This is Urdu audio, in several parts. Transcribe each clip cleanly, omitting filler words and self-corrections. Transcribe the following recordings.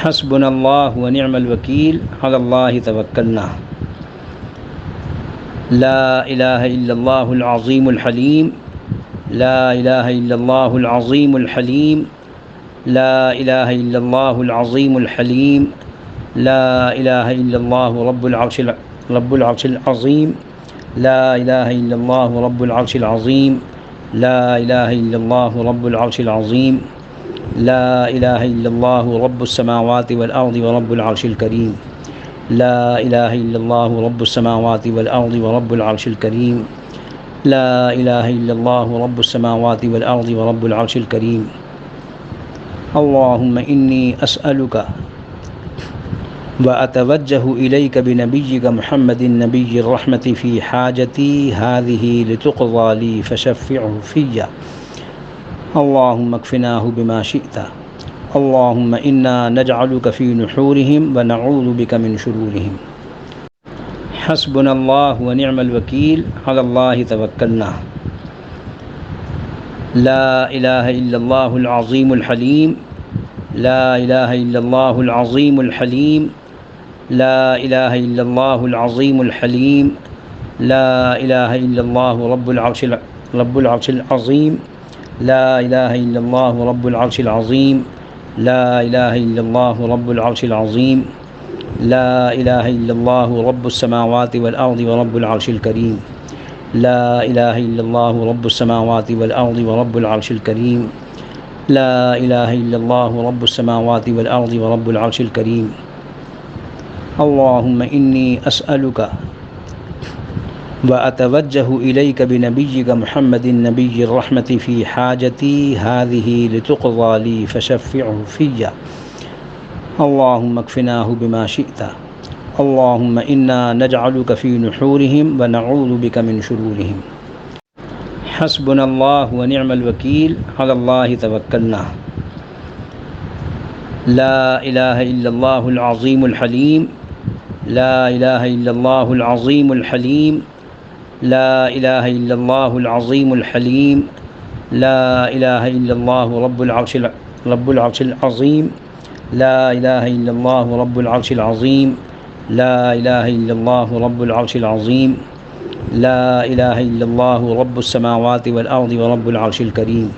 حسبنا اللہ ونعم الوکیل علی اللہ توکلنا لا الہ الا اللہ العظیم الحلیم لا الہ الا اللہ العظیم الحلیم لا الہ الا اللہ العظیم الحلیم لا الہ الا اللہ رب العرش العظیم لا الہ الا اللہ رب العرش العظیم لا الہ الا اللہ رب العرش العظیم لا الہ الا اللہ رب السماوات والارض ورب العرش الکریم لا الہ الا اللہ رب السماوات والارض ورب العرش الکریم لا الہ الا اللہ رب السماوات والارض ورب العرش الکریم اللہم انی اسألک وأتوجه إليك بنبيك محمد النبي الرحمة في حاجتي هذه لتقضى لي فشفعه في اللهم اكفناه بما شئت اللهم إنا نجعلك في نحورهم ونعوذ بك من شرورهم حسبنا الله ونعم الوكيل على الله توكلنا لا إله إلا الله العظيم الحليم لا إله إلا الله العظيم الحليم لا إله إلا الله العظيم الحليم لا إله إلا الله رب العرش العظيم لا إله إلا الله رب العرش العظيم لا إله إلا الله رب العرش العظيم لا إله إلا الله رب السماوات والأرض ورب العرش الكريم لا إله إلا الله رب السماوات والأرض ورب العرش الكريم لا إله إلا الله رب السماوات والأرض ورب العرش الكريم اللهم إني أسألك وأتوجه إليك بنبيك محمد النبي الرحمة في حاجتي هذه لتقضى لي فشفعه في اللهم اكفناه بما شئت اللهم إنا نجعلك في نحورهم ونعوذ بك من شرورهم حسبنا الله ونعم الوكيل على الله توكلنا لا إله إلا الله العظيم الحليم لا إله إلا الله العظيم الحليم لا إله إلا الله العظيم الحليم لا إله إلا الله رب العرش العظيم لا إله إلا الله رب العرش العظيم لا إله إلا الله رب العرش العظيم لا إله إلا الله رب السماوات والأرض ورب العرش الكريم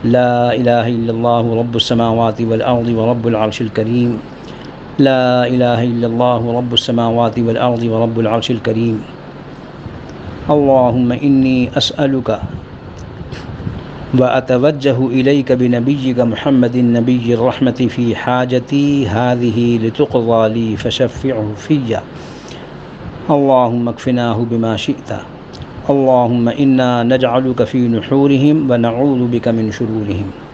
لا إله إلا الله رب السماوات والأرض ورب العرش الكريم لا إله إلا الله رب السماوات والأرض ورب العرش الكريم اللهم إني أسألك وأتوجه إليك بنبيك محمد النبي الرحمة في حاجتي هذه لتقضى لي فشفعه في اللهم اكفناه بما شئت اللهم إنا نجعلك في نحورهم ونعوذ بك من شرورهم